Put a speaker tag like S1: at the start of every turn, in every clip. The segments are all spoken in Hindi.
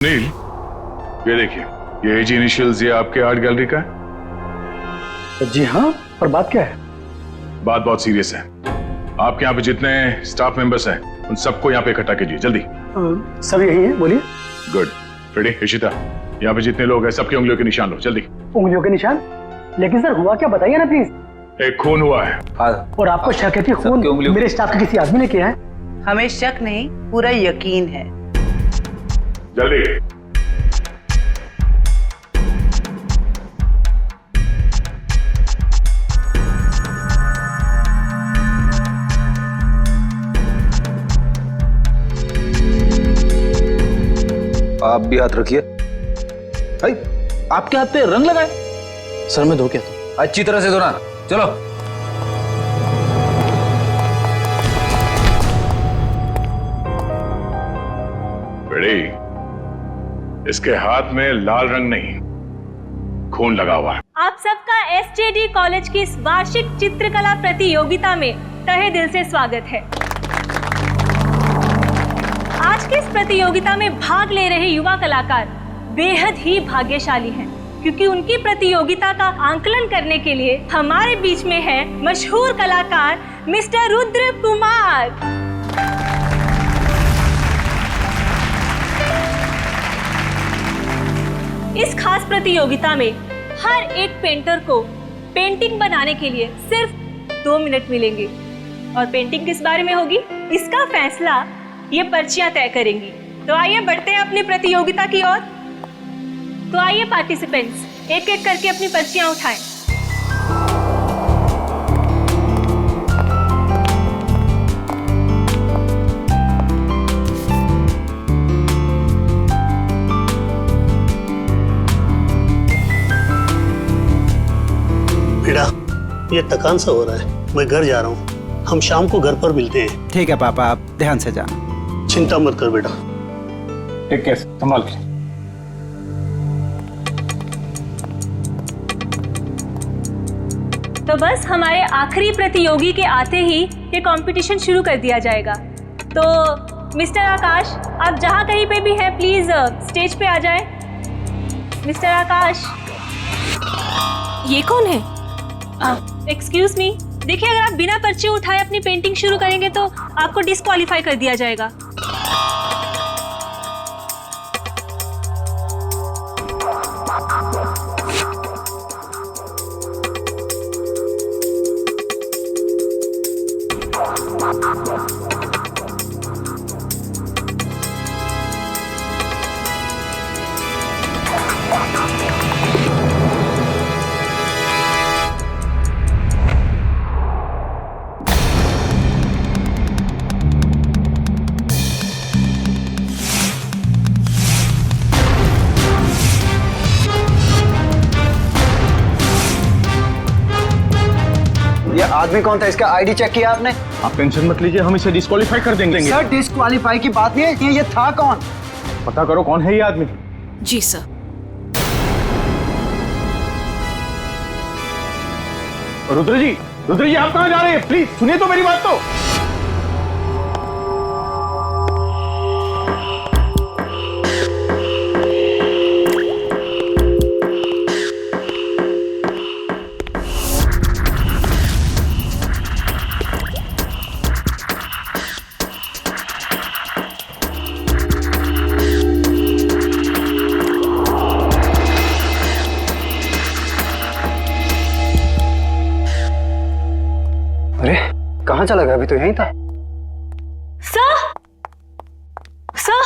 S1: नील, ये देखिए, ये एज इनिशियल्स ये आपके आर्ट गैलरी का है।
S2: जी हाँ, पर बात क्या है?
S1: बात बहुत सीरियस है। आपके यहाँ पे जितने स्टाफ मेंबर्स हैं उन सबको यहाँ पे इकट्ठा कीजिए जल्दी।
S2: सब यही है, बोलिए।
S1: गुड। फ्रेडी, इशिता, यहाँ पे जितने लोग हैं सबकी उंगलियों के निशान लो जल्दी।
S2: उंगलियों के निशान? लेकिन सर हुआ क्या, बताइए ना प्लीज।
S1: एक खून हुआ है।
S2: और आपको शक है कि खून मेरे स्टाफ के किसी आदमी ने किया है?
S3: हमें शक नहीं, पूरा यकीन है।
S1: जल्दी।
S4: आप भी हाथ रखिए। भाई, आपके हाथ पे रंग लगाए।
S2: सर मैं धो के आता हूं।
S4: अच्छी तरह से धोना। चलो।
S1: फ्रेडी, इसके हाथ में लाल रंग नहीं, खून लगा हुआ है।
S5: आप सबका एसजेडी कॉलेज की इस वार्षिक चित्रकला प्रतियोगिता में तहे दिल से स्वागत है। आज की इस प्रतियोगिता में भाग ले रहे युवा कलाकार बेहद ही भाग्यशाली हैं, क्योंकि उनकी प्रतियोगिता का आंकलन करने के लिए हमारे बीच में है मशहूर कलाकार मिस्टर रुद्र कुमार। इस खास प्रतियोगिता में हर एक पेंटर को पेंटिंग बनाने के लिए सिर्फ 2 मिनट मिलेंगे, और पेंटिंग किस बारे में होगी इसका फैसला ये पर्चियां तय करेंगी। तो आइए बढ़ते हैं अपनी प्रतियोगिता की ओर। तो आइए पार्टिसिपेंट्स, एक एक करके अपनी पर्चियां उठाएं।
S6: बेटा, ये थकान सा हो रहा है, मैं घर जा रहा हूँ। हम शाम को घर पर मिलते हैं।
S7: ठीक है पापा, आप ध्यान से जाना।
S6: चिंता मत कर बेटा।
S2: ठीक है, संभाल के।
S5: तो बस हमारे आखिरी प्रतियोगी के आते ही ये कंपटीशन शुरू कर दिया जाएगा। तो मिस्टर आकाश, आप जहाँ कहीं पे भी हैं प्लीज स्टेज पे आ जाएं। मिस्टर आकाश।
S8: ये कौन है?
S5: एक्सक्यूज मी, देखिए अगर आप बिना पर्ची उठाए अपनी पेंटिंग शुरू करेंगे तो आपको डिस्क्वालीफाई कर दिया जाएगा।
S7: ये आदमी कौन था? इसका आईडी चेक किया आपने?
S2: आप टेंशन मत लीजिए, हम इसे डिस्क्वालीफाई कर देंगे।
S7: सर डिस्क्वालीफाई की बात नहीं है, ये था कौन?
S2: पता करो कौन है ये आदमी।
S8: जी सर।
S2: रुद्र जी आप कहाँ जा रहे हैं? प्लीज सुनिए तो मेरी बात तो।
S7: अरे कहाँ चला गया? अभी तो यहीं था।
S5: Sir, sir.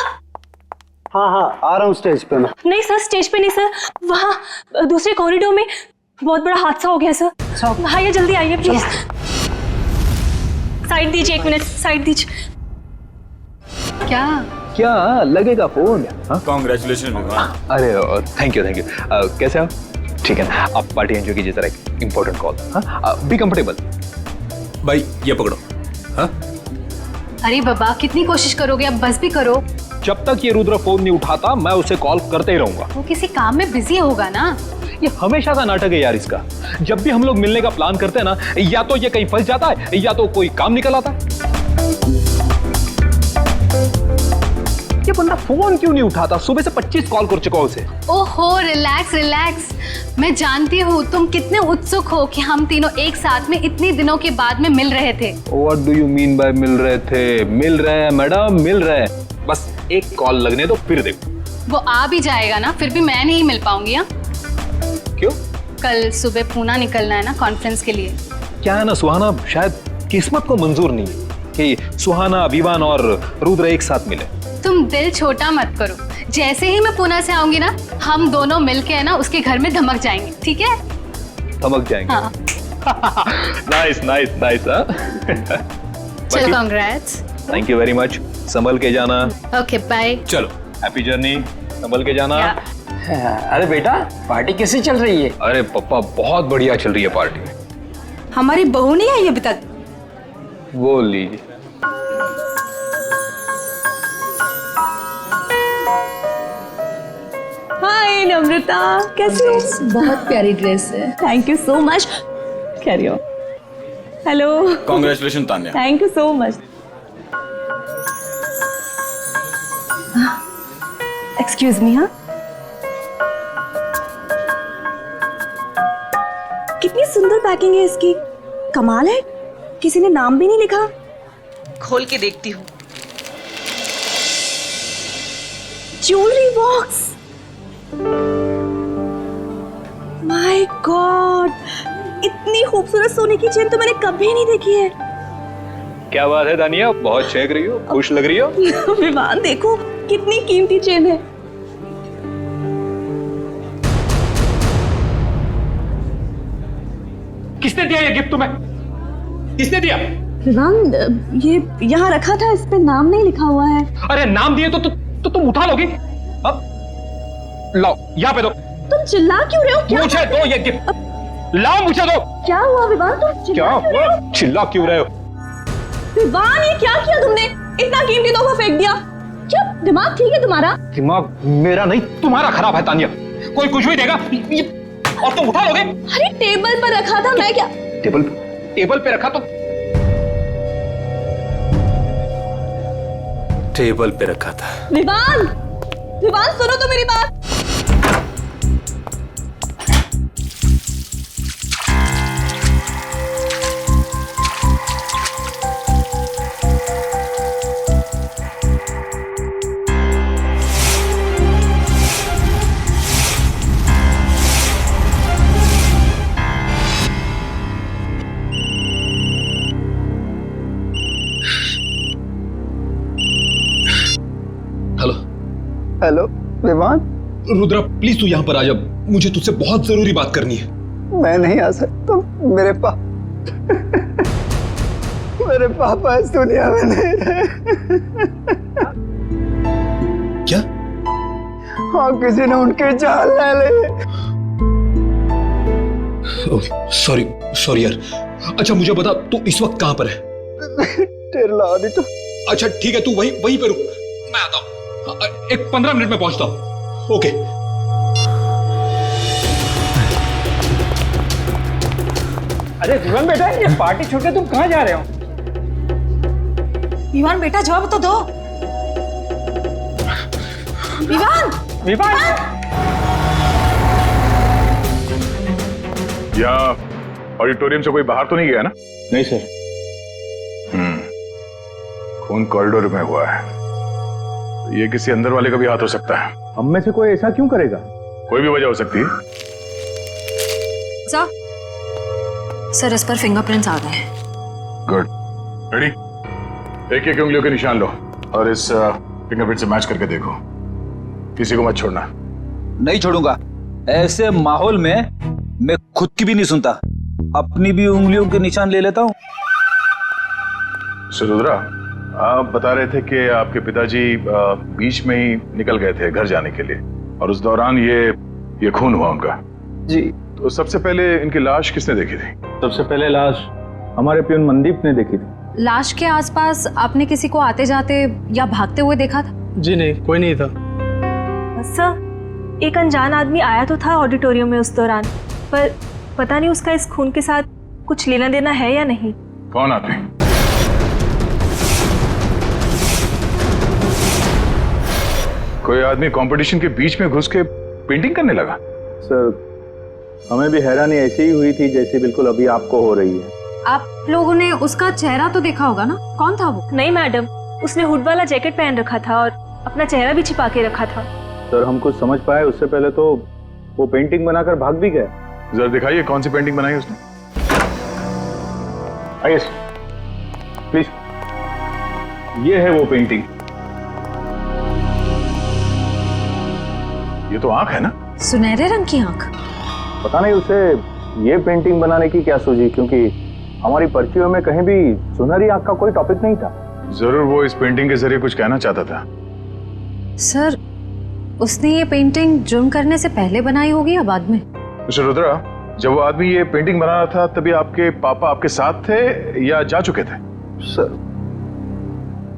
S7: हाँ आ रहा हूँ स्टेज पे मैं।
S5: नहीं सर, स्टेज पे नहीं सर, वहाँ दूसरे कॉरिडोर में बहुत बड़ा हादसा हो गया सर। आइए जल्दी आइए प्लीज। साइड दीजिए, 1 मिनट साइड दीजिए।
S4: क्या लगेगा फोन?
S9: कांग्रेचुलेशन।
S4: अरे थैंक यू। कैसे आप? ठीक है ना, आप पार्टी एंजॉय कीजिए। जरा एक इंपॉर्टेंट कॉल। हाँ, बी कंफर्टेबल।
S9: भाई ये पकड़ो। हाँ?
S8: अरे बाबा, कितनी कोशिश करोगे, अब बस भी करो।
S4: जब तक ये रुद्र फोन नहीं उठाता मैं उसे कॉल करते ही रहूंगा।
S8: वो किसी काम में बिजी होगा ना।
S4: ये हमेशा का नाटक है यार इसका। जब भी हम लोग मिलने का प्लान करते हैं ना, या तो ये कहीं फंस जाता है या तो कोई काम निकल आता है। ये बंदा फोन क्यों नहीं उठाता? सुबह से 25 कॉल कर चुका उसे।
S8: ओहो, रिलैक्स रिलैक्स। मैं जानती हूँ तुम कितने उत्सुक हो कि हम तीनों एक साथ में इतनी दिनों के बाद में मिल रहे थे।
S4: What do you mean by मिल रहे थे? मिल रहे हैं मैडम, मिल रहे हैं। बस एक कॉल लगने दो, फिर देखो।
S8: वो आ भी जाएगा ना, फिर भी मैं नहीं मिल पाऊंगी। हाँ,
S4: क्यों?
S8: कल सुबह पूना निकलना है ना कॉन्फ्रेंस के लिए।
S4: क्या है ना सुहाना, शायद किस्मत को मंजूर नहीं है कि सुहाना, विवान और रुद्र एक साथ मिले।
S8: तुम दिल छोटा मत करो। जैसे ही मैं पूना से आऊंगी ना, हम दोनों मिलके है ना उसके घर में धमक जाएंगे, ठीक है?
S4: धमक जाएंगे।
S8: हाँ।
S4: Nice nice nice.
S8: चल, congrats.
S4: Thank you very much. संभल के जाना।
S8: Okay, bye.
S4: चलो, हैप्पी जर्नी। संभल के जाना।
S7: अरे बेटा, पार्टी कैसी चल रही है?
S4: अरे पप्पा, बहुत बढ़िया चल रही है पार्टी।
S3: हमारी बहू नहीं आई अभी तक।
S4: वो लीजिए।
S5: हाय नम्रता, कैसी हो?
S3: बहुत प्यारी ड्रेस है।
S5: Thank you so much. Carry on. Hello.
S9: Congratulation Tanya.
S5: Thank you so much. Excuse me. हाँ, कितनी सुंदर पैकिंग है इसकी। कमाल है, किसी ने नाम भी नहीं लिखा।
S3: खोल के देखती हूँ।
S5: Jewellery box. माय गॉड, इतनी खूबसूरत सोने की चेन तो मैंने कभी नहीं देखी है।
S4: क्या बात है दानिया, बहुत चहक रही हो, खुश लग रही हो।
S5: विवान देखो, कितनी कीमती चेन है।
S2: किसने दिया ये गिफ्ट तुम्हें? किसने दिया?
S5: विवान, ये यहाँ रखा था, इस पे नाम नहीं लिखा हुआ है।
S2: अरे नाम दिए तो तुम उठा लोगी? अब लाओ, यहाँ पे दो।
S5: तुम चिल्ला क्यों रहे हो? क्या
S2: मुझे दो ये गिफ्ट, लाओ मुझे दो।
S5: क्या हुआ विवान, तुम
S2: क्या हुआ? चिल्ला क्यों रहे हो?
S5: विवान, ये क्या किया तुमने? इतना कीमती तोहफा फेंक दिया। क्या दिमाग ठीक है तुम्हारा?
S2: दिमाग मेरा नहीं तुम्हारा खराब है तानिया। कोई कुछ भी देगा और तुम उठा लोगे?
S5: अरे टेबल पर रखा था, मैं क्या?
S2: टेबल पे रखा तो
S9: टेबल पे रखा था।
S5: विवान, विवान सुनो तो मेरी बात।
S7: हेलो विवान।
S9: रुद्रा प्लीज तू यहाँ पर आ जा, मुझे तुझसे बहुत जरूरी बात करनी है।
S7: मैं नहीं आ सकता, मेरे पापा इस दुनिया में नहीं रहे।
S9: क्या?
S7: हाँ, किसी ने उनकी जान ले ली।
S9: सॉरी यार। अच्छा मुझे बता, तू इस वक्त कहाँ पर है?
S7: टेरला आदि तो।
S9: अच्छा ठीक है, तू वहीं पे रुक, मैं आता हूँ। एक 15 मिनट में पहुंचता हूँ। ओके।
S2: अरे विवान बेटा, ये पार्टी छोड़ के तुम कहाँ जा रहे हो?
S3: विवान बेटा, जवाब तो दो। विवान,
S2: विवान,
S1: यहाँ ऑडिटोरियम से कोई बाहर तो नहीं गया ना?
S2: नहीं सर।
S1: खून कॉरिडोर में हुआ है, ये किसी अंदर वाले का भी हाथ हो सकता है।
S2: हम में से कोई ऐसा क्यों करेगा?
S1: कोई भी वजह हो सकती है।
S8: सर, इस पर फिंगरप्रिंट्स आ गए हैं।
S1: Good, ready? एक एक उंगलियों के निशान लो और इस फिंगरप्रिंट से मैच करके देखो। किसी को मत छोड़ना।
S10: नहीं छोड़ूंगा। ऐसे माहौल में मैं खुद की भी नहीं सुनता, अपनी भी उंगलियों के निशान ले लेता हूँ।
S1: रुद्रा, आप बता रहे थे कि आपके पिताजी बीच में ही निकल गए थे घर जाने के लिए और उस दौरान ये खून हुआ उनका।
S7: जी।
S1: तो सबसे पहले इनकी लाश किसने देखी थी?
S2: सबसे पहले लाश हमारे प्यून मनदीप ने देखी थी।
S8: लाश के आसपास आपने किसी को आते जाते या भागते हुए देखा था?
S6: जी नहीं, कोई नहीं था।
S5: सर, एक अनजान आदमी आया तो था ऑडिटोरियम में उस दौरान, पर पता नहीं उसका इस खून के साथ कुछ लेना देना है या नहीं।
S1: कौन आदमी? कोई आदमी कंपटीशन के बीच में घुस के पेंटिंग करने लगा?
S7: सर हमें भी हैरानी ऐसी ही हुई थी जैसी बिल्कुल अभी आपको हो रही है।
S8: आप लोगों ने उसका चेहरा तो देखा होगा ना, कौन था वो?
S5: नहीं मैडम, उसने हुड वाला जैकेट पहन रखा था और अपना चेहरा भी छिपा के रखा था।
S7: सर हम कुछ समझ पाए उससे पहले तो वो पेंटिंग बनाकर भाग भी गए।
S1: जरा दिखाइए कौन सी पेंटिंग बनाई उसने।
S7: आइए प्लीज, ये है वो पेंटिंग।
S1: ये तो आंख है ना?
S3: सुनहरे रंग की आंख।
S7: पता नहीं उसे ये पेंटिंग बनाने की क्या सूझी, क्योंकि हमारी पर्चियों में कहीं भी सुनहरी आंख का कोई टॉपिक नहीं था।
S1: जरूर वो इस पेंटिंग के जरिए कुछ कहना चाहता था।
S3: सर उसने ये पेंटिंग जुर्म करने से पहले बनाई होगी या बाद में?
S1: मिस्टर रुद्रा, जब वो आदमी ये पेंटिंग बना रहा था तभी आपके पापा आपके साथ थे या जा चुके थे?
S7: सर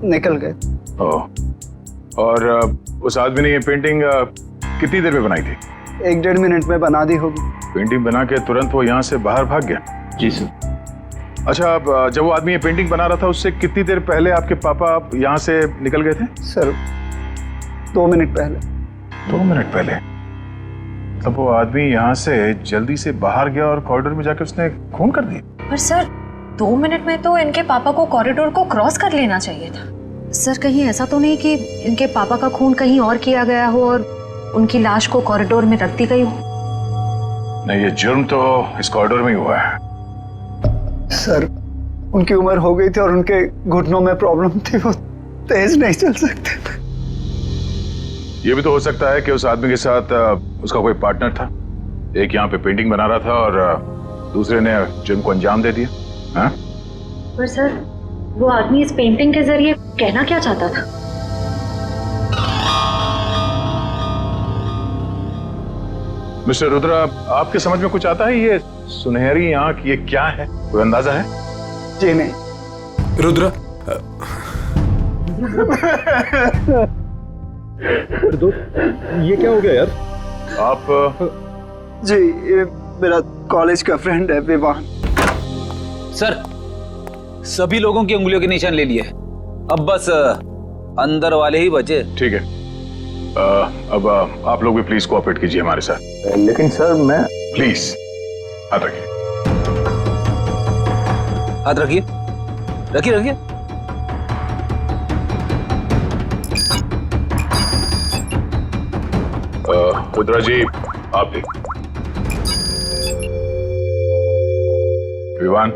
S7: निकल गए।
S1: ओह, और उस आदमी ने ये पेंटिंग कितनी देर में बनाई थी?
S7: 1-1.5 मिनट में बना दी होगी।
S1: पेंटिंग बना के तुरंत वो यहाँ से बाहर भाग गया?
S7: जी सर।
S1: अच्छा, अब जब वो आदमी ये पेंटिंग बना रहा था उससे कितनी देर पहले आपके पापा यहाँ से निकल गए थे?
S7: सर 2 मिनट पहले।
S1: 2 मिनट पहले? तब वो आदमी यहाँ से जल्दी से बाहर गया और कॉरिडोर में जाके उसने खून कर दी।
S3: पर सर 2 मिनट में तो इनके पापा को कॉरिडोर को क्रॉस कर लेना चाहिए था। सर कहीं ऐसा तो नहीं कि इनके पापा का खून कहीं और किया गया हो और उनकी लाश को कॉरिडोर में रख दी गई हो?
S1: नहीं, ये जुर्म तो इस कॉरिडोर में ही हुआ है।
S7: सर उनकी उम्र हो गई थी और उनके घुटनों में प्रॉब्लम थी, वो तेज नहीं चल सकते थे।
S1: ये भी तो हो सकता है कि उस आदमी के साथ उसका कोई पार्टनर था। एक यहाँ पे पेंटिंग बना रहा था और दूसरे ने जुर्म को अंजाम दे दिया। हाँ?
S3: पर सर वो आदमी इस पेंटिंग के जरिए कहना क्या चाहता था?
S1: मिस्टर रुद्रा, आपके समझ में कुछ आता है? ये सुनहरी आंख ये क्या है, कोई अंदाजा है?
S7: जी नहीं।
S9: रुद्रा,
S7: ये क्या हो गया यार?
S1: आप
S7: जी ये मेरा कॉलेज का फ्रेंड है विवान।
S10: सर सभी लोगों की उंगलियों के निशान ले लिए, अब बस अंदर वाले ही बचे।
S1: ठीक है, अब आप लोग भी प्लीज कोऑपरेट कीजिए हमारे साथ।
S7: लेकिन सर मैं
S1: प्लीज हाथ रखिए।
S10: हाथ रखिए, रखिए रखिए।
S1: रुद्रा जी आप भी। विवान,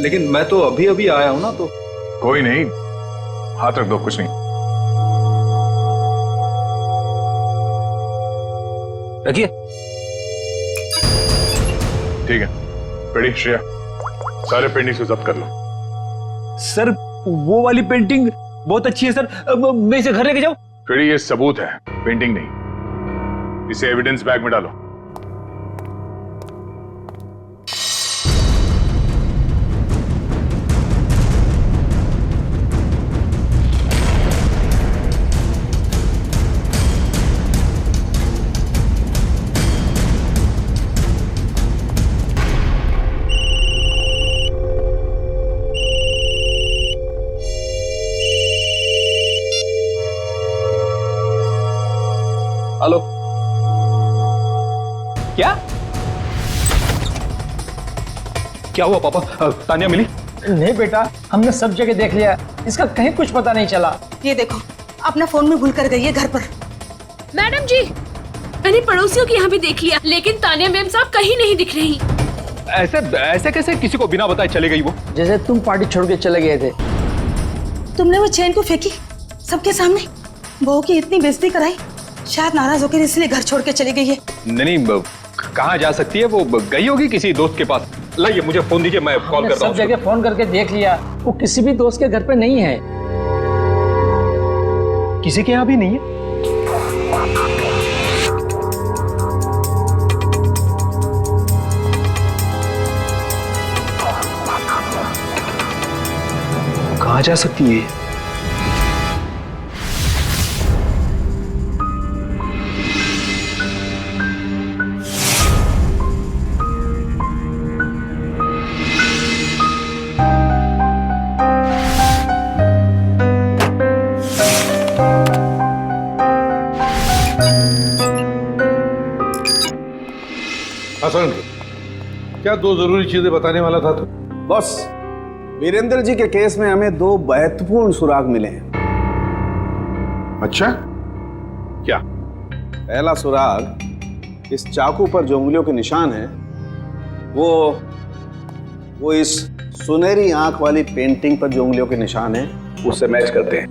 S4: लेकिन मैं तो अभी अभी आया हूं ना, तो
S1: कोई नहीं, हाथ रख दो, कुछ नहीं।
S10: रखिए।
S1: ठीक है, रेडी श्रेया, सारे पेंटिंग्स को जब्त कर लो।
S10: सर वो वाली पेंटिंग बहुत अच्छी है सर, मैं इसे घर लेके जाऊं?
S1: रेडी, ये सबूत है, पेंटिंग नहीं। इसे एविडेंस बैग में डालो।
S4: हेलो, क्या क्या हुआ पापा? तानिया मिली?
S11: नहीं बेटा, हमने सब जगह देख लिया, इसका कहीं कुछ पता नहीं चला।
S3: ये देखो, अपना फोन में भूल कर गई है घर पर।
S12: मैडम जी, मैंने पड़ोसियों के यहाँ भी देख लिया, लेकिन तानिया मैम साहब कहीं नहीं दिख रही।
S4: ऐसे कैसे किसी को बिना बताए चले गई वो?
S11: जैसे तुम पार्टी छोड़ के चले गए थे।
S3: तुमने वो चेन को फेंकी सबके सामने, बहू की इतनी बेइज्जती कराई, शायद नाराज होकर इसलिए घर छोड़ के चली गई है।
S4: नहीं, कहाँ जा सकती है वो? गई होगी किसी दोस्त के पास। लाइए मुझे फोन दीजिए, मैं कॉल करता हूँ।
S11: सब जगह फोन करके देख लिया, वो किसी भी दोस्त के घर पे नहीं है।
S4: किसी के यहाँ भी नहीं है? कहाँ जा सकती है?
S13: हसन, क्या दो जरूरी चीजें बताने वाला था तू?
S7: बॉस, वीरेंद्र जी के केस में हमें दो महत्वपूर्ण सुराग मिले हैं।
S13: अच्छा, क्या?
S7: पहला सुराग, इस चाकू पर जो उंगलियों के निशान है वो इस सुनहरी आंख वाली पेंटिंग पर जो उंगलियों के निशान है उससे मैच करते हैं।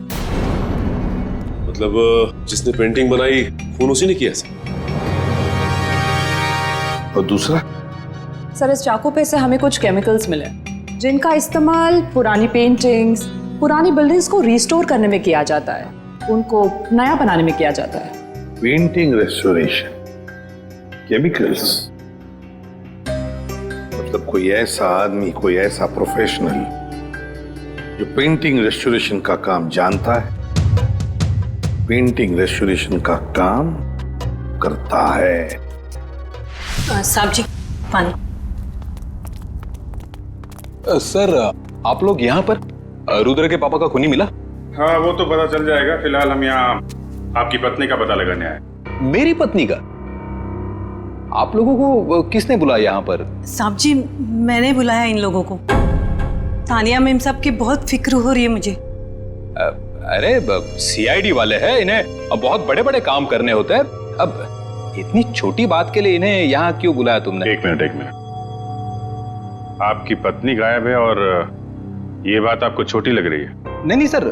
S13: मतलब जिसने पेंटिंग बनाई खून उसी ने किया ऐसा? और दूसरा?
S14: सर, इस चाकू पे से हमें कुछ केमिकल्स मिले जिनका इस्तेमाल पुरानी पेंटिंग्स, पुरानी बिल्डिंग्स को रिस्टोर करने में किया जाता है, उनको नया बनाने में किया जाता है।
S13: पेंटिंग रेस्टोरेशन, केमिकल्स, मतलब कोई ऐसा आदमी, कोई ऐसा प्रोफेशनल जो पेंटिंग रेस्टोरेशन का काम जानता है, पेंटिंग रेस्टोरेशन का काम करता है।
S14: साहब जी, पानी।
S4: सर, आप लोग यहाँ पर? रुद्र के पापा का खूनी मिला?
S1: हाँ, वो तो पता चल जाएगा। फिलहाल हम यहाँ आपकी पत्नी का पता लगाने आए।
S4: मेरी पत्नी का? आप लोगों को किसने बुलाया यहाँ पर?
S14: साहब जी, मैंने बुलाया इन लोगों को। तानिया मैम साहब की बहुत फिक्र हो रही है मुझे।
S4: अरे सीआईडी वाले हैं, इन्हें अब बहुत बड़े बड़े काम करने होते हैं। अब इतनी छोटी बात के लिए इन्हें यहाँ क्यों बुलाया तुमने?
S1: एक मिनट। आपकी पत्नी गायब है और ये बात आपको छोटी लग रही है?
S4: नहीं सर,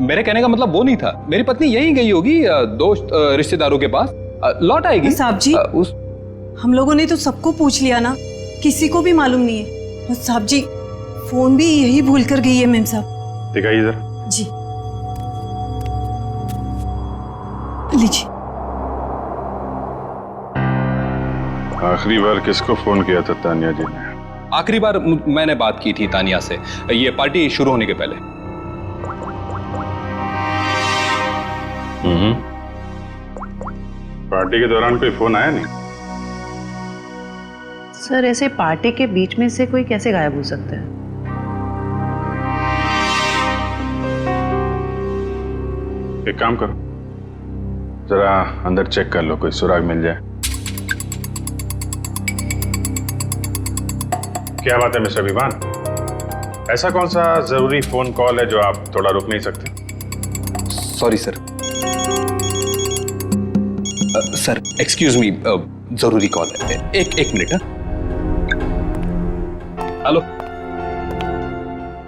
S4: मेरे कहने का मतलब वो नहीं था। मेरी पत्नी यहीं गई होगी दोस्त रिश्तेदारों के पास, लौट आएगी।
S14: साहब जी, हम लोगों ने तो सबको पूछ लिया ना, किसी को भी मालूम नहीं है। और साहब जी, फोन भी यही भूल कर गई है मैम साहब।
S1: दिखाइए जरा।
S14: जी लीजिए।
S1: आखिरी बार किसको फोन किया था तानिया जी ने?
S4: आखिरी बार मैंने बात की थी तानिया से, ये पार्टी शुरू होने के पहले।
S1: पार्टी के दौरान कोई फोन आया नहीं?
S14: सर, ऐसे पार्टी के बीच में से कोई कैसे गायब हो सकता है?
S1: एक काम करो, जरा अंदर चेक कर लो, कोई सुराग मिल जाए। क्या बात है मिस्टर विवान, ऐसा कौन सा जरूरी फोन कॉल है जो आप थोड़ा रुक नहीं सकते?
S4: Sorry sir. Sir excuse me, जरूरी कॉल है। एक मिनट। हेलो।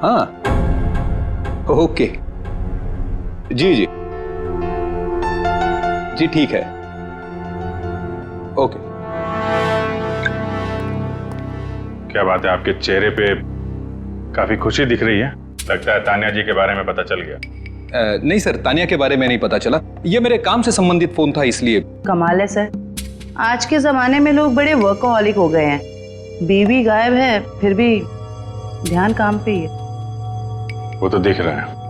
S4: हाँ, ओके, जी ठीक है, ओके।
S1: क्या बात है, आपके चेहरे पे काफी खुशी दिख रही है। लगता है तानिया जी के बारे में पता चल गया।
S4: नहीं सर, तानिया के बारे में नहीं पता चला। ये मेरे काम से संबंधित फोन था, इसलिए।
S14: कमाल है सर, आज के जमाने में लोग बड़े वर्कोहॉलिक हो गए हैं। बीवी गायब है फिर भी ध्यान काम पे ही है।
S1: वो तो दिख रहा है।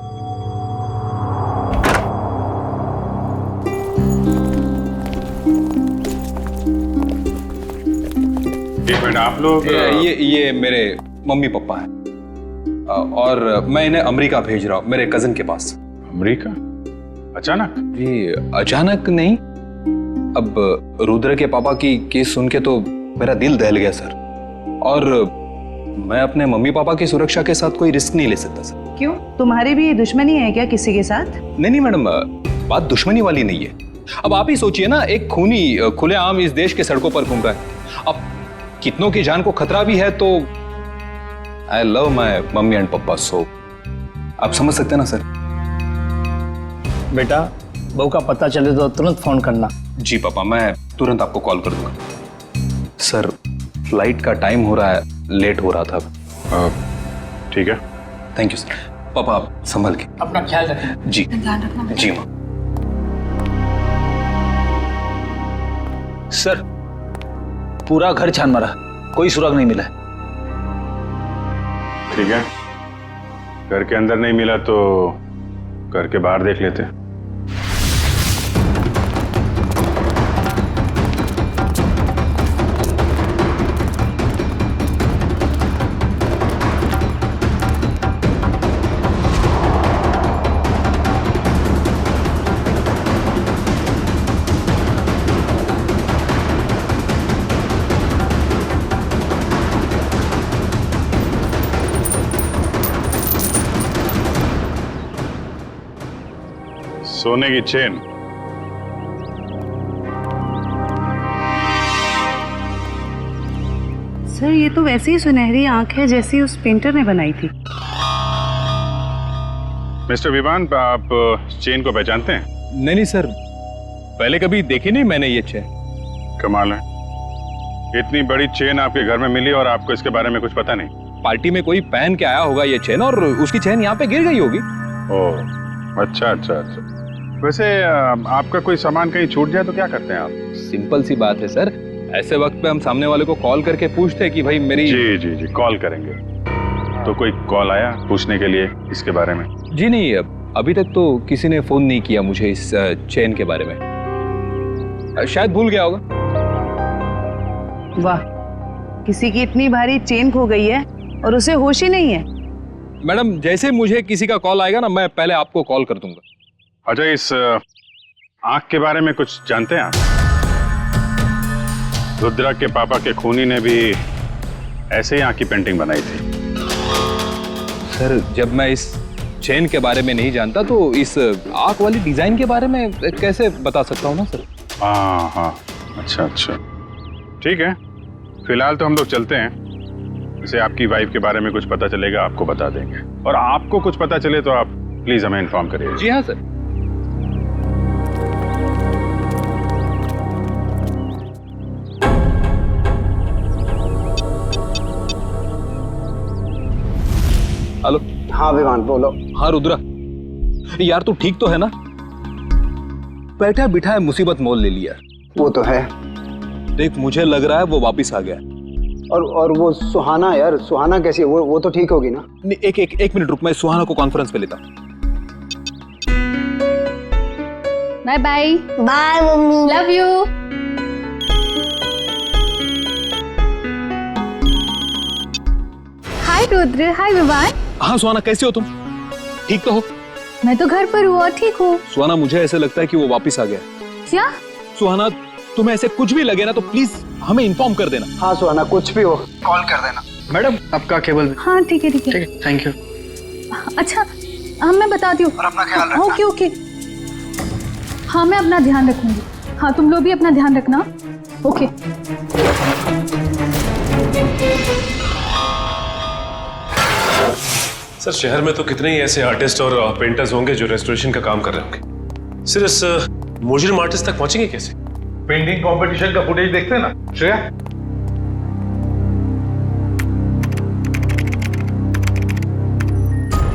S1: एक मिनट, आप लोग?
S4: ये मेरे मम्मी पापा हैं और मैं इन्हें अमेरिका भेज रहा हूँ, मेरे कजिन के पास।
S1: अमेरिका? अचानक?
S4: जी अचानक नहीं, अब रुद्र के पापा की केस सुन के तो मेरा दिल दहल गया सर, और मैं अपने मम्मी पापा की सुरक्षा के साथ कोई रिस्क नहीं ले सकता सर।
S14: क्यों, तुम्हारी भी दुश्मनी है क्या किसी के साथ?
S4: नहीं मैडम, बात दुश्मनी वाली नहीं है। अब आप ही सोचिए ना, एक खूनी खुलेआम इस देश के सड़कों पर घूम रहा है। अब कितनों की जान को खतरा भी है, तो I love my mummy and पापा, सो आप समझ सकते हैं ना सर।
S11: बेटा, बहू का पता चले तो तुरंत फोन करना।
S4: जी पापा, मैं तुरंत आपको कॉल कर दूंगा। सर फ्लाइट का टाइम हो रहा है, लेट हो रहा था।
S1: ठीक है,
S4: थैंक यू सर। पापा आप संभल के
S11: अपना ख्याल रखें।
S4: जी जी माँ।
S10: सर पूरा घर छान मारा, कोई सुराग नहीं मिला है।
S1: ठीक है, घर के अंदर नहीं मिला तो घर के बाहर देख लेते हैं। सोने की चेन।
S15: सर ये तो वैसी ही सुनहरी आंख है जैसी उस पेंटर ने बनाई थी।
S1: मिस्टर विवान, आप चेन को पहचानते हैं?
S4: नहीं नहीं सर, पहले कभी देखी नहीं मैंने ये चेन।
S1: कमाल है, इतनी बड़ी चेन आपके घर में मिली और आपको इसके बारे में कुछ पता नहीं?
S4: पार्टी में कोई पहन के आया होगा ये चेन और उसकी चेन यहाँ पे गिर गई होगी।
S1: ओह, अच्छा अच्छा अच्छा। वैसे आपका कोई सामान कहीं छूट जाए तो क्या करते हैं आप?
S4: सिंपल सी बात है सर, ऐसे वक्त पे हम सामने वाले को कॉल करके पूछते हैं कि भाई मेरी।
S1: जी जी जी, कॉल करेंगे। तो कोई कॉल आया पूछने के लिए इसके बारे में?
S4: जी नहीं, अभी तक तो किसी ने फोन नहीं किया मुझे इस चेन के बारे में, शायद भूल गया होगा।
S15: वाह, किसी की इतनी भारी चेन खो गई है और उसे होश ही नहीं है।
S4: मैडम, जैसे मुझे किसी का कॉल आएगा ना, मैं पहले आपको कॉल कर दूंगा।
S1: अच्छा, इस आंख के बारे में कुछ जानते हैं आप? रुद्रा के पापा के खूनी ने भी ऐसे ही आंख की पेंटिंग बनाई थी।
S4: सर, जब मैं इस चेन के बारे में नहीं जानता तो इस आंख वाली डिजाइन के बारे में कैसे बता सकता हूँ ना सर।
S1: हाँ हाँ, अच्छा अच्छा, ठीक है। फिलहाल तो हम लोग चलते हैं। जैसे आपकी वाइफ के बारे में कुछ पता चलेगा आपको बता देंगे, और आपको कुछ पता चले तो आप प्लीज हमें इन्फॉर्म करिए।
S4: जी हाँ सर। हेलो।
S16: हाँ विमान, बोलो।
S4: हाँ रुद्रा, यार तू ठीक तो है ना? बैठा बिठा मुसीबत मोल ले लिया।
S16: वो तो है।
S4: देख, मुझे लग रहा है वो वापिस आ गया।
S16: और वो सुहाना, यार सुहाना कैसी है? वो तो ठीक होगी ना?
S4: एक मिनट रुक, मैं सुहाना को कॉन्फ्रेंस पे लेता हूँ।
S8: Bye bye.
S17: Bye mummy,
S8: love you. Hi Rudra, hi Vivaan.
S4: हाँ सुहाना, कैसे हो तुम? ठीक तो हो?
S8: मैं तो घर पर हूँ और ठीक हूँ।
S4: सुहाना, मुझे ऐसे लगता है कि वो वापिस आ गया।
S8: क्या?
S4: सुहाना, तुम्हें ऐसे कुछ भी लगे ना तो प्लीज हमें इन्फॉर्म कर देना।
S16: हाँ सुहाना, कुछ भी हो कॉल कर देना।
S11: मैडम, आपका केबल।
S8: हाँ ठीक है ठीक है।
S11: Thank you.
S8: अच्छा, हाँ मैं बताती हूँ।
S16: और अपना ख्याल रखना।
S8: Okay okay. हाँ मैं अपना ध्यान रखूंगी। हाँ तुम लोग भी अपना ध्यान रखना। ओके।
S18: सर, शहर में तो कितने ही ऐसे आर्टिस्ट और पेंटर्स होंगे जो रेस्टोरेशन का काम कर रहे होंगे। सिर्फ इस मुजरिम आर्टिस्ट तक पहुंचेंगे कैसे?
S13: पेंटिंग कंपटीशन का फुटेज देखते हैं ना श्रेया?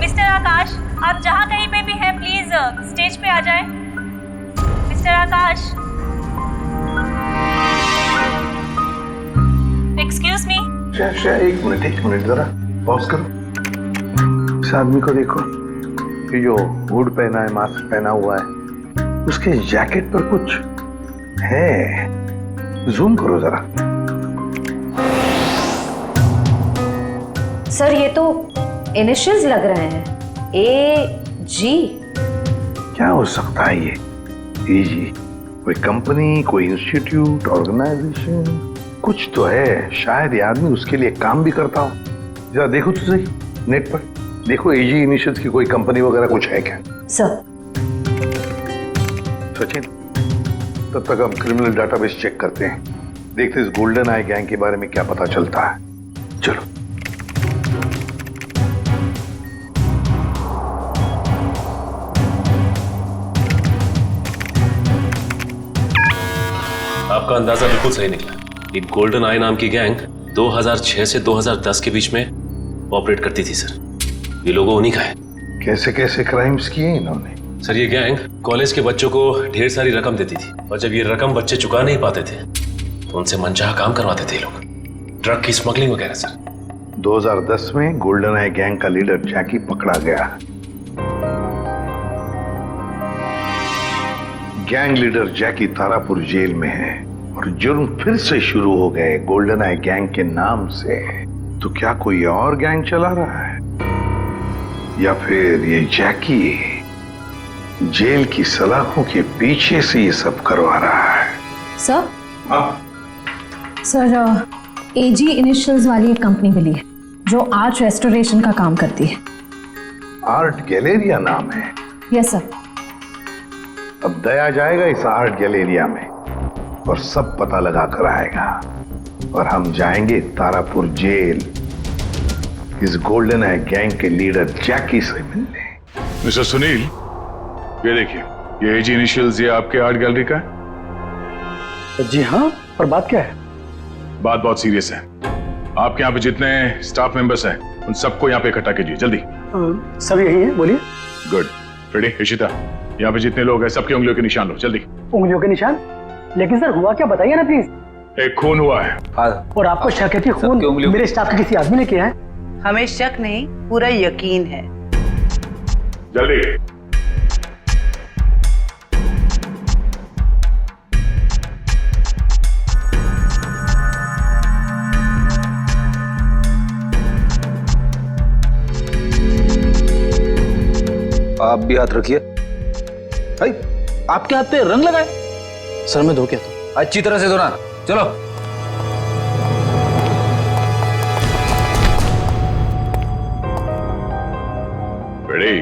S5: मिस्टर आकाश, आप जहाँ कहीं पे भी हैं प्लीज स्टेज पे आ जाएं। मिस्टर आकाश, एक्सक्यूज मी।
S13: श्रेया, एक मिनट जरा पॉज करो। इस आदमी को देखो, ये जो हुड पहना है, मास्क पहना हुआ है, उसके जैकेट पर कुछ है। जूम करो जरा।
S3: सर ये तो इनिशियल्स लग रहे हैं, AG।
S13: क्या हो सकता है ये? AG? कोई कंपनी, कोई इंस्टीट्यूट, ऑर्गेनाइजेशन, कुछ तो है। शायद ये आदमी उसके लिए काम भी करता हो। जरा देखो तो सही नेट पर, देखो AG इनिशियल्स की कोई कंपनी वगैरह कुछ है क्या?
S3: सर।
S13: सचिन, तब तक हम क्रिमिनल डाटाबेस चेक करते हैं, देखते इस गोल्डन आई गैंग के बारे में क्या पता चलता है। चलो।
S18: आपका अंदाजा बिल्कुल सही निकला। ये गोल्डन आई नाम की गैंग 2006 से 2010 के बीच में ऑपरेट करती थी सर। ये लोगों उन्हीं का है।
S13: कैसे कैसे क्राइम्स किए इन्होंने?
S18: सर, ये गैंग कॉलेज के बच्चों को ढेर सारी रकम देती थी, और जब ये रकम बच्चे चुका नहीं पाते थे तो उनसे मनचाहा काम करवाते थे लोग, ड्रग की स्मगलिंग वगैरह सर।
S13: 2010 में गोल्डन आई गैंग का लीडर जैकी पकड़ा गया। गैंग लीडर जैकी तारापुर जेल में है और जुर्म फिर से शुरू हो गए गोल्डन आई गैंग के नाम से। तो क्या कोई और गैंग चला रहा है, या फिर ये जैकी जेल की सलाखों के पीछे से ये सब करवा रहा है?
S3: सर। सर, AG इनिशियल्स वाली एक कंपनी मिली है जो आर्ट रेस्टोरेशन का काम करती है।
S13: आर्ट गैलेरिया नाम है?
S3: Yes sir.
S13: अब दया जाएगा इस आर्ट गैलेरिया में और सब पता लगा कर आएगा और हम जाएंगे तारापुर जेल इस गोल्डन आई गैंग के लीडर जैकी से मिलने।
S1: मिस्टर सुनील, ये देखिए, ये एजी इनिशियल्स ये आपके आर्ट गैलरी का है?
S11: जी हाँ, पर बात क्या है?
S1: बात बहुत सीरियस है। आपके यहाँ पे जितने स्टाफ मेंबर्स हैं उन सबको यहाँ पे इकट्ठा कीजिए जल्दी।
S11: सब यही है, बोलिए।
S1: गुड। फ्रेडी, इशिता, यहाँ पे जितने लोग हैं सबकी उंगलियों के निशान लो जल्दी।
S11: उंगलियों के निशान? लेकिन सर हुआ क्या, बताइए ना प्लीज।
S1: एक खून हुआ है।
S11: और आपको शक है कि खून मेरे स्टाफ के किसी आदमी ने किया है?
S15: हमें शक नहीं, पूरा यकीन है।
S1: जल्दी।
S10: आप भी हाथ रखिए। भाई, आपके हाथ पे रंग लगाए?
S11: सर मैं धो के आता हूं।
S10: अच्छी तरह से धोना। चलो।
S1: बेड़ी,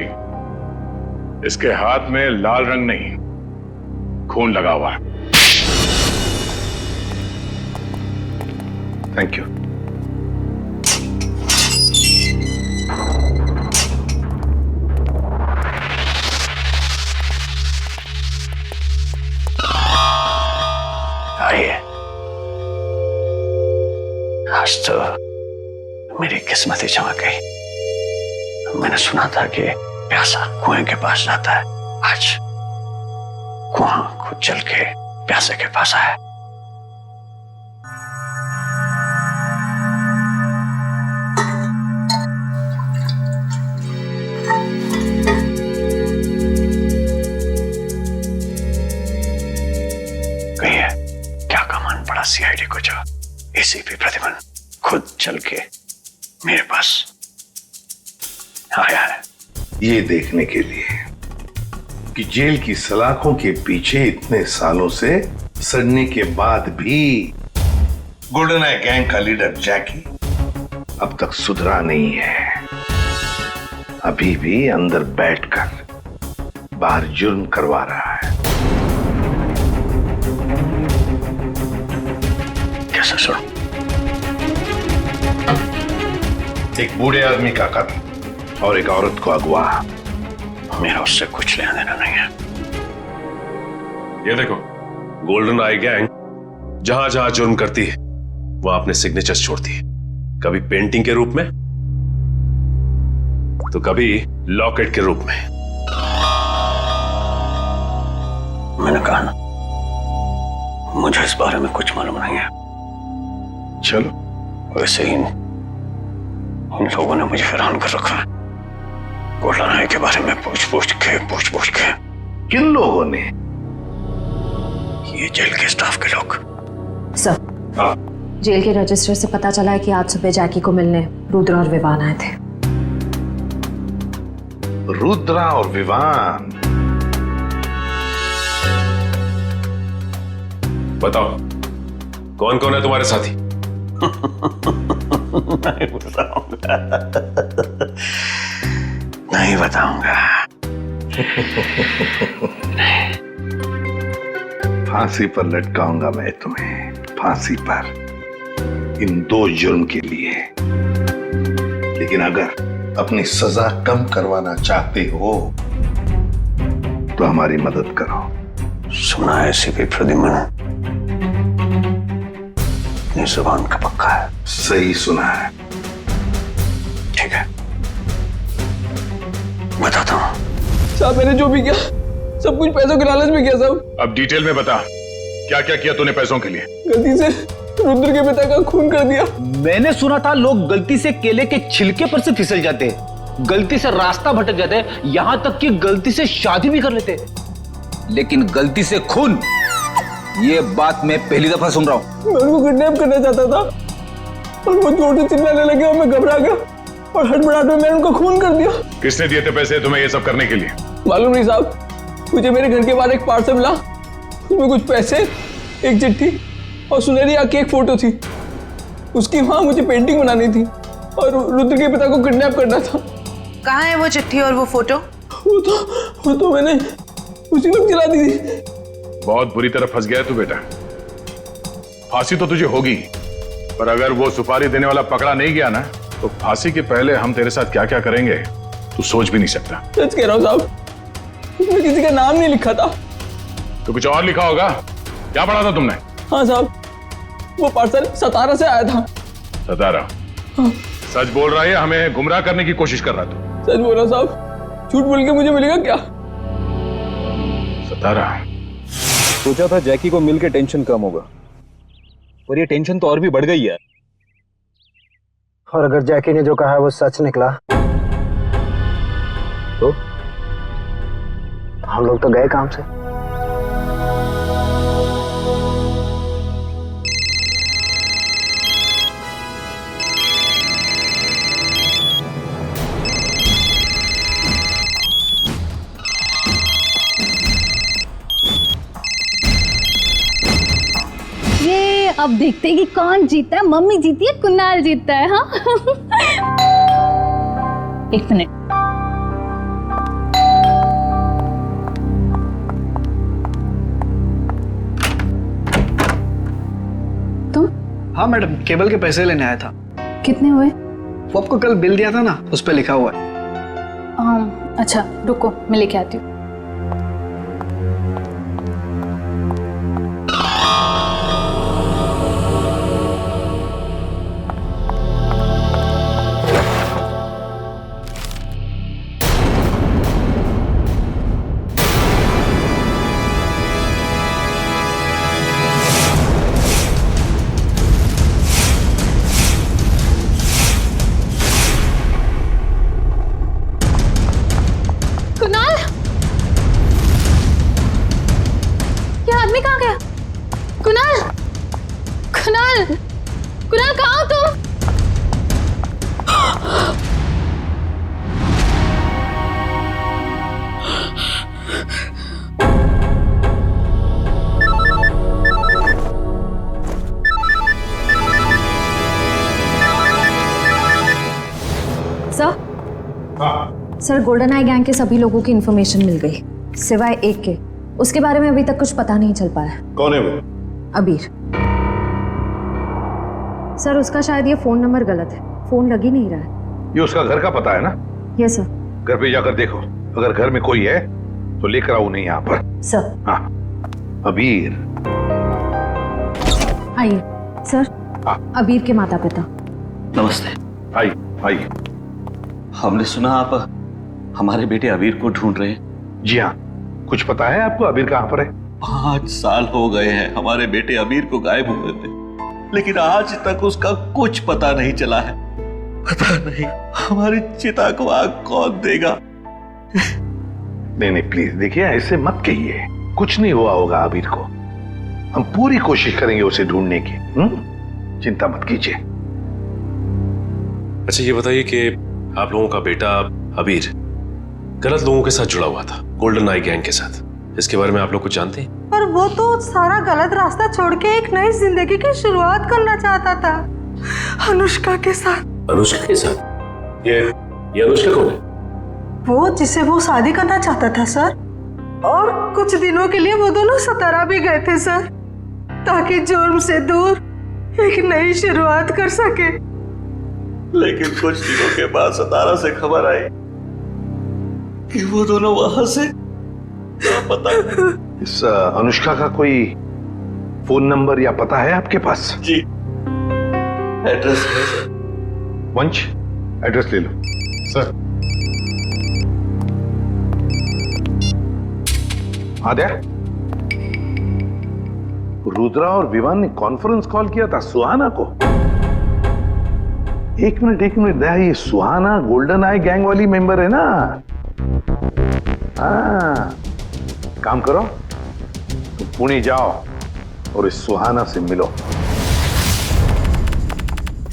S1: इसके हाथ में लाल रंग नहीं, खून लगा हुआ है।
S13: Thank you.
S16: आइए, आज तो मेरी किस्मत ही चमक गई। मैंने सुना था कि प्यासा कुएं के पास जाता है, आज कुआं खुद चल के प्यासे के पास आया। कहिए क्या कमान पड़ा सीआईडी को जो एसीपी प्रतिमन खुद चल के मेरे पास आया है?
S13: ये देखने के लिए कि जेल की सलाखों के पीछे इतने सालों से सड़ने के बाद भी गोल्डन आई गैंग का लीडर जैकी अब तक सुधरा नहीं है। अभी भी अंदर बैठकर बाहर जुर्म करवा रहा है।
S16: कैसा सुनो?
S13: एक बूढ़े आदमी का कत्ल और एक औरत को अगवा।
S16: मेरा उससे कुछ लेना देना नहीं है।
S18: ये देखो, गोल्डन आई गैंग जहां जहां जुर्म करती है वहां अपने सिग्नेचर्स छोड़ती है, कभी पेंटिंग के रूप में तो कभी लॉकेट के रूप में।
S16: मैंने कहा ना, मुझे इस बारे में कुछ मालूम नहीं है।
S13: चलो।
S16: वैसे ही इन लोगों ने मुझे हैरान कर रखा है। गोल्डन आई के बारे में पूछ पूछ के।
S13: किन लोगों ने?
S16: ये जेल के स्टाफ के लोग।
S3: सर, जेल के रजिस्टर से पता चला है कि आज सुबह जैकी को मिलने रुद्रा और विवान आए थे।
S13: रुद्रा और विवान?
S18: बताओ कौन कौन है तुम्हारे साथी?
S16: नहीं बताऊंगा।
S13: फांसी पर लटकाऊंगा मैं तुम्हें, फांसी पर, इन 2 जुर्म के लिए। लेकिन अगर अपनी सजा कम करवाना चाहते हो तो हमारी मदद करो।
S16: सुना है एसीपी प्रद्युमन अपनी जुबान का पक्का है।
S13: सही सुना है।
S16: ठीक है, बताता हूँ।
S9: साहब मैंने जो भी किया सब कुछ पैसों के लालच में किया साहब।
S1: अब डिटेल में बता, क्या क्या किया तूने पैसों के लिए?
S9: गलती से रुद्र के पिता का खून कर दिया।
S10: मैंने सुना था लोग गलती से केले के छिलके पर से फिसल जाते हैं, गलती से रास्ता भटक जाते हैं, यहां तक कि गलती से शादी भी कर लेते हैं। लेकिन गलती से खून, ये बात मैं पहली दफा सुन रहा हूं।
S9: मैं उनको किडनैप करना चाहता था और वो जोर चिल्लाने लगे और मैं घबरा गया और हड़बड़ाहट में मैंने उनको खून कर दिया।
S1: किसने दिए थे पैसे तुम्हें ये सब करने के लिए?
S9: मालूम नहीं साहब, मुझे मेरे घर के बाहर एक पार्सल मिला, उसमें कुछ पैसे, एक चिट्ठी और सुनहरी आंख की एक फोटो थी। उसकी वहां मुझे पेंटिंग बनानी थी और रुद्र के पिता को किडनैप करना था।
S15: कहाँ है वो चिट्ठी और वो फोटो?
S9: वो तो मैंने उसी वक्त जला दी थी।
S1: बहुत बुरी तरह फंस गया है तू बेटा। फांसी तो तुझे होगी, पर अगर वो सुपारी देने वाला पकड़ा नहीं गया ना, तो फांसी के पहले हम तेरे साथ क्या क्या करेंगे तू सोच भी नहीं सकता।
S9: सच कह रहा हूँ साहब, उसमें किसी का नाम नहीं लिखा था।
S1: तो कुछ और लिखा होगा। क्या पढ़ा था तुमने?
S9: हाँ साहब, वो पार्सल सतारा से आया था।
S1: सतारा?
S9: हाँ।
S1: सच बोल रहा है, हमें गुमराह करने की कोशिश कर रहा तू?
S9: सच बोल रहा साहब, झूठ बोल के मुझे मिलेगा क्या?
S1: सतारा।
S4: सोचा था जैकी को मिलके टेंशन कम होगा, और ये टेंशन तो और भी बढ़ गई है।
S17: और अगर जैकी ने जो कहा है वो सच निकला तो हम लोग तो गए काम से।
S8: ये अब देखते हैं कि कौन जीता है, मम्मी जीती है कुणाल जीता है। हाँ एक मिनट। तुम?
S17: हाँ मैडम, केबल के पैसे लेने आया था।
S8: कितने हुए?
S17: वो आपको कल बिल दिया था ना, उस पर लिखा हुआ है।
S8: अच्छा रुको, मैं लेके आती हूँ।
S12: कुणाल कहाँ हो तुम?
S3: सर, गोल्डन आई गैंग के सभी लोगों की इंफॉर्मेशन मिल गई, सिवाय एक के। उसके बारे में अभी तक कुछ पता नहीं चल पाया।
S13: कौन है वो?
S3: अबीर। सर, उसका शायद ये फोन नंबर गलत है, फोन लग ही नहीं रहा है।
S13: ये उसका घर का पता है ना?
S3: Yes sir.
S13: घर पे जाकर देखो, अगर घर में कोई है तो लेकर आओ नहीं यहाँ पर।
S3: सर।
S13: हाँ। अबीर।
S3: आइए सर।
S13: हाँ।
S3: अबीर के माता पिता।
S16: नमस्ते।
S13: आइए आइए।
S16: हमने सुना आप हमारे बेटे अबीर को ढूंढ रहे हैं।
S13: जी हाँ, कुछ पता है आपको अबीर कहाँ पर है?
S16: 5 साल हो गए हैं हमारे बेटे अबीर को गायब हुए थे, लेकिन आज तक उसका कुछ पता नहीं चला है। पता नहीं हमारी चिता को आग कौन देगा।
S13: नहीं प्लीज देखिए, ऐसे मत कहिए, कुछ नहीं हुआ होगा अबीर को। हम पूरी कोशिश करेंगे उसे ढूंढने की। चिंता मत कीजिए।
S18: अच्छा ये बताइए कि आप लोगों का बेटा अबीर गलत लोगों के साथ जुड़ा हुआ था, गोल्डन आई गैंग के साथ, इसके बारे में आप लोग कुछ जानते हैं?
S19: पर वो तो सारा गलत रास्ता छोड़ के एक नई जिंदगी की शुरुआत करना चाहता था, अनुष्का के साथ।
S18: अनुष्का के साथ? ये अनुष्का कौन है?
S19: वो जिसे वो शादी करना चाहता था सर, और कुछ दिनों के लिए वो दोनों सतारा भी गए थे सर, ताकि जुर्म से दूर एक नई शुरुआत कर सके।
S16: लेकिन कुछ दिनों के बाद सतारा से खबर आई कि वो दोनों वहां से पता।
S13: इस अनुष्का का कोई फोन नंबर या पता है आपके पास?
S16: जी, एड्रेस है सर।
S13: वंश, एड्रेस ले लो।
S1: सर।
S13: आद्या, रुद्रा और विवान ने कॉन्फ्रेंस कॉल किया था सुहाना को। एक मिनट दया, ये सुहाना गोल्डन आई गैंग वाली मेंबर है ना? हाँ, काम करो, तुम पुणे जाओ और इस सुहाना से मिलो।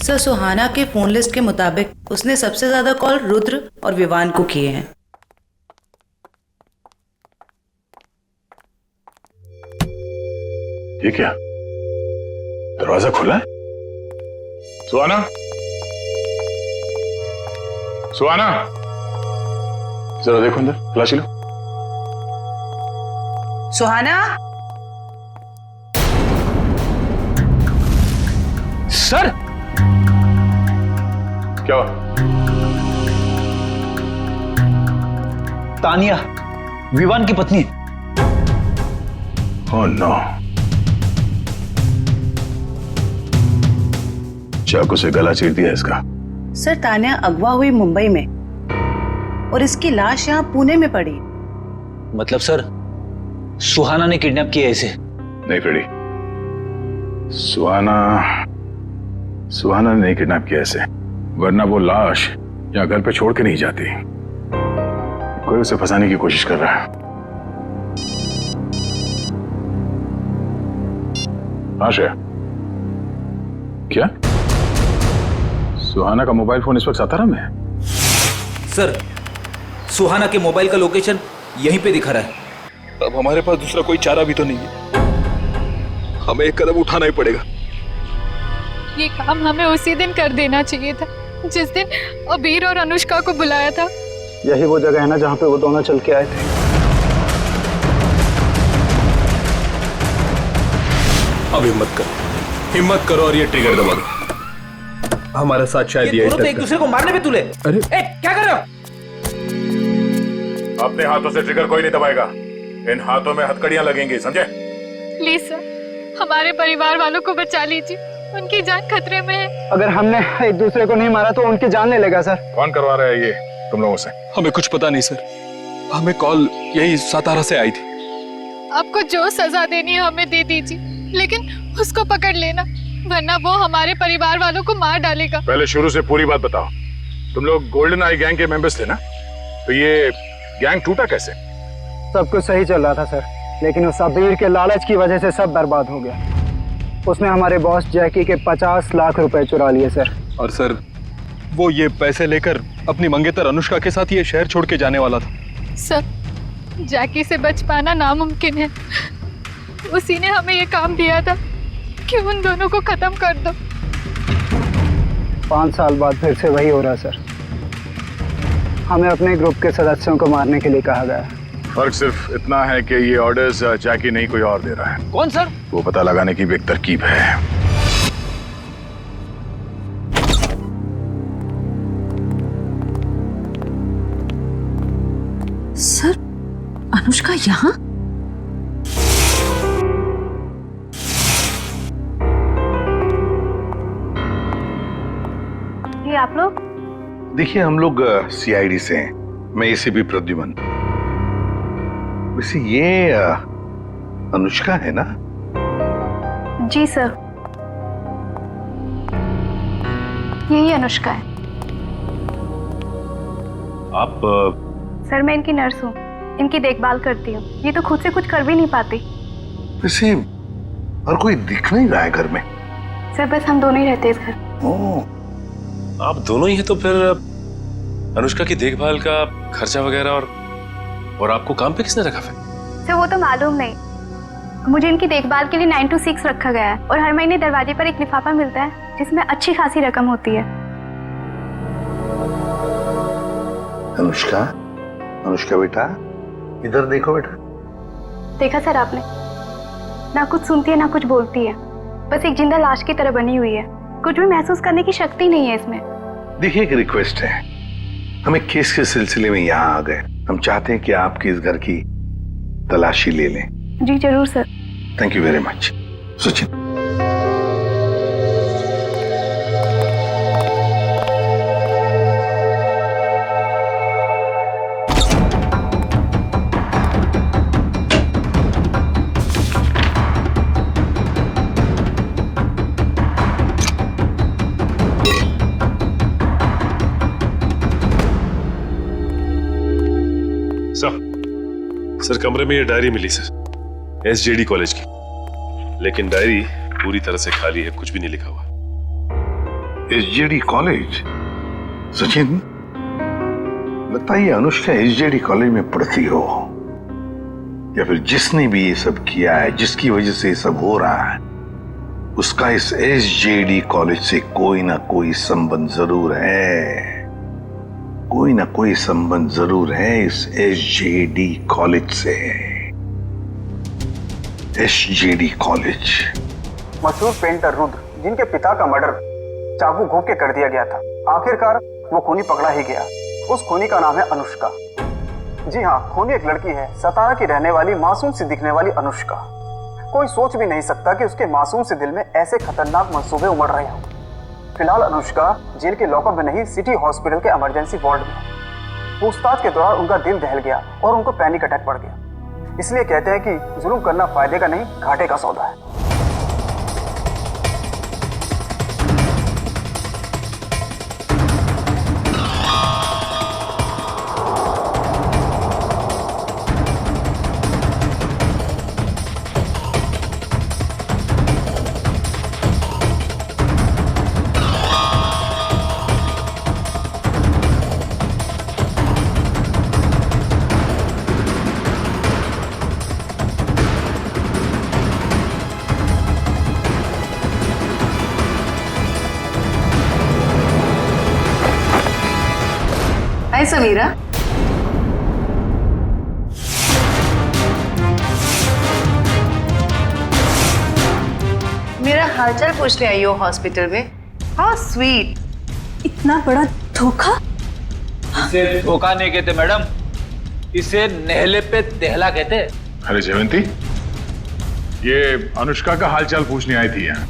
S15: सर, सुहाना के फोन लिस्ट के मुताबिक उसने सबसे ज्यादा कॉल रुद्र और विवान को किए हैं।
S1: ये क्या, दरवाजा खुला है? सुहाना, सुहाना, जरा देखो अंदर, तलाशी लो।
S15: सुहाना।
S10: सर
S1: क्या?
S10: तानिया विवान की पत्नी।
S1: Oh no. चाकू से गला चीर दिया इसका।
S15: सर तानिया अगवा हुई मुंबई में और इसकी लाश यहाँ पुणे में पड़ी।
S10: मतलब सर सुहाना ने किडनैप किया इसे?
S1: नहीं फ्रेडी, सुहाना ने नहीं किडनैप किया इसे, वरना वो लाश यहाँ घर पे छोड़ के नहीं जाती। कोई उसे फंसाने की कोशिश कर रहा है। हाँ श्रेया, क्या सुहाना का मोबाइल फोन इस वक्त सातारा में है?
S10: सर सुहाना के मोबाइल का लोकेशन यहीं पे दिखा रहा है।
S4: अब हमारे पास दूसरा कोई चारा भी तो नहीं है, हमें एक कदम उठाना ही पड़ेगा।
S8: ये काम हमें उसी दिन कर देना चाहिए था जिस दिन अबीर और अनुष्का को बुलाया था।
S17: यही वो जगह है ना जहाँ पे वो दोनों चल के आए थे।
S18: अब हिम्मत करो और ये ट्रिगर दबा दो।
S4: हमारे साथ शायद ये
S10: तो एक दूसरे को मारने पे तुले।
S4: अरे
S10: क्या कर रहे हो?
S1: अपने हाथों से ट्रिगर कोई नहीं दबाएगा, इन हाथों में हथकड़ियां लगेंगी, समझे?
S8: प्लीज सर, हमारे परिवार वालों को बचा लीजिए, उनकी जान खतरे में है।
S17: अगर हमने एक दूसरे को नहीं मारा तो उनकी जान ले लेगा सर।
S1: कौन करवा रहा है ये तुम लोगों से?
S4: हमें कुछ पता नहीं सर, हमें कॉल यही सातारा से आई थी।
S8: आपको जो सजा देनी है हमें दे दीजिए, लेकिन उसको पकड़ लेना, वरना वो हमारे परिवार वालों को मार डालेगा।
S1: पहले शुरू से पूरी बात बताओ। तुम लोग गोल्डन आई गैंग के मेंबर्स थे ना? तो ये गैंग टूटा कैसे?
S17: सब कुछ सही चल रहा था सर, लेकिन उस अबीर के लालच की वजह से सब बर्बाद हो गया। उसने हमारे बॉस जैकी के 50 लाख रुपए चुरा लिए सर।
S4: और सर वो ये पैसे लेकर अपनी मंगेतर अनुष्का के साथ ये शहर छोड़ के जाने वाला था।
S8: सर जैकी से बच पाना नामुमकिन है, उसी ने हमें ये काम दिया था कि उन दोनों को खत्म कर दो।
S17: 5 साल बाद फिर से वही हो रहा सर। हमें अपने ग्रुप के सदस्यों को मारने के लिए कहा गया।
S1: फर्क सिर्फ इतना है कि ये ऑर्डर्स जैकी नहीं कोई और दे रहा है।
S10: कौन सर?
S1: वो पता लगाने की भी एक तरकीब है।
S3: सर अनुष्का यहाँ?
S8: ये आप लोग?
S13: देखिए हम लोग सीआईडी से हैं, मैं एसीपी प्रद्युमन। वैसे ये अनुष्का है ना?
S8: जी सर, यही अनुष्का है।
S18: आप
S8: सर मैं इनकी नर्स हूँ, इनकी देखभाल करती हूँ। ये तो खुद से कुछ कर भी नहीं पाती।
S13: वैसे और कोई दिख नहीं रहा है घर में?
S8: सर बस हम दोनों ही रहते हैं इस घर।
S18: आप दोनों ही हैं, तो फिर अनुष्का की देखभाल का खर्चा वगैरह और आपको काम पे किसने रखा फिर?
S8: सर वो तो मालूम नहीं, मुझे इनकी देखभाल के लिए 9 to 6 रखा गया है और हर महीने दरवाजे पर एक लिफाफा मिलता है जिसमें अच्छी खासी रकम होती है।
S13: अनुष्का, अनुष्का बेटा इधर देखो बेटा।
S8: देखा सर आपने, ना कुछ सुनती है ना कुछ बोलती है, बस एक जिंदा लाश की तरह बनी हुई है। कुछ भी महसूस करने की शक्ति नहीं है इसमें।
S13: देखिए एक रिक्वेस्ट है, हम एक केस के सिलसिले में यहाँ आ गए। हम चाहते हैं कि आपके इस घर की तलाशी ले लें।
S8: जी जरूर sir.
S13: Thank you very much. Sachin.
S18: Sir कमरे में ये डायरी मिली सर, एसजेडी कॉलेज की, लेकिन डायरी पूरी तरह से खाली है, कुछ भी नहीं लिखा हुआ।
S13: SJD college? सचिन लगता है ये अनुष्का एसजेडी कॉलेज में पढ़ती हो, या फिर जिसने भी ये सब किया है, जिसकी वजह से ये सब हो रहा है, उसका इस एसजेडी कॉलेज से कोई ना कोई संबंध जरूर है। कोई ना कोई संबंध जरूर है इस एसजेडी कॉलेज से। SGD college.
S17: मशहूर पेंटर रुद्र, जिनके पिता का मर्डर चाकू घोंप के कर दिया गया था, आखिरकार वो खूनी पकड़ा ही गया। उस खूनी का नाम है अनुष्का। जी हाँ, खूनी एक लड़की है, सतारा की रहने वाली मासूम सी दिखने वाली अनुष्का। कोई सोच भी नहीं सकता कि उसके मासूम से दिल में ऐसे खतरनाक मंसूबे उमड़ रहे हों। फिलहाल अनुष्का जेल के लॉकअप में नहीं, सिटी हॉस्पिटल के इमरजेंसी वार्ड में है। पूछताछ के दौरान उनका दिल दहल गया और उनको पैनिक अटैक पड़ गया। इसलिए कहते हैं कि जुल्म करना फायदे का नहीं, घाटे का सौदा है।
S15: हाय समीरा। मेरा हालचाल पूछने आई हो हॉस्पिटल में? हाँ स्वीट।
S12: इतना बड़ा धोखा?
S10: इसे धोखा नहीं कहते मैडम, इसे नहले पे दहला कहते।
S1: अरे जयवंती, ये अनुष्का का हालचाल पूछने आई थी यहाँ।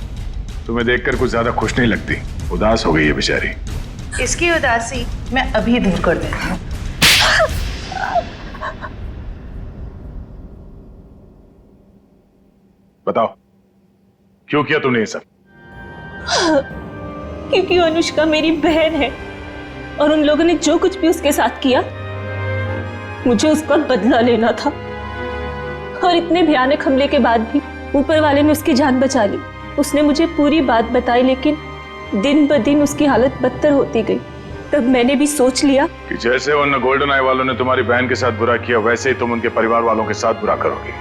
S1: तुम्हें देखकर कुछ ज्यादा खुश नहीं लगती, उदास हो गई है बेचारी।
S15: इसकी उदासी मैं अभी दूर कर देती हूँ।
S1: बताओ, क्यों किया तुमने ये सब?
S5: क्योंकि अनुष्का मेरी बहन है और उन लोगों ने जो कुछ भी उसके साथ किया, मुझे उसका बदला लेना था। और इतने भयानक हमले के बाद भी ऊपर वाले ने उसकी जान बचा ली। उसने मुझे पूरी बात बताई, लेकिन दिन ब दिन उसकी हालत बदतर होती गई। तब मैंने भी सोच लिया
S1: कि जैसे उन गोल्डन आई वालों ने तुम्हारी बहन के साथ बुरा किया, वैसे ही तुम उनके परिवार वालों के साथ बुरा करोगी।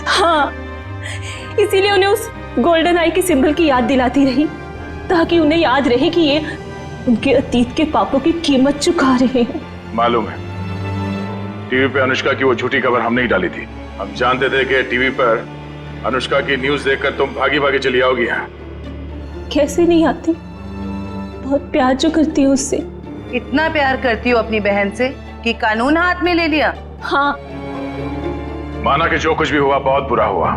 S5: हाँ, इसीलिए उन्हें उस गोल्डन आई के सिंबल की याद दिलाती रही, ताकि उन्हें याद रहे कि ये उनके अतीत के पापों की कीमत चुका रहे हैं।
S1: मालूम है, टीवी पे अनुष्का की वो झूठी खबर हमने ही डाली थी। हम जानते थे कि टीवी पर अनुष्का की न्यूज देखकर तुम भागी भागी चली आओगी यहाँ।
S5: कैसे नहीं आती, बहुत प्यार जो करती हूँ उससे।
S15: इतना प्यार करती हो अपनी बहन से कि कानून हाथ में ले लिया?
S5: हाँ।
S1: माना कि जो कुछ भी हुआ बहुत बुरा हुआ,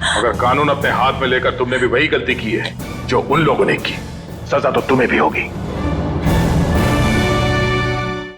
S1: मगर कानून अपने हाथ में लेकर तुमने भी वही गलती की है जो उन लोगों ने की। सजा तो तुम्हें भी होगी।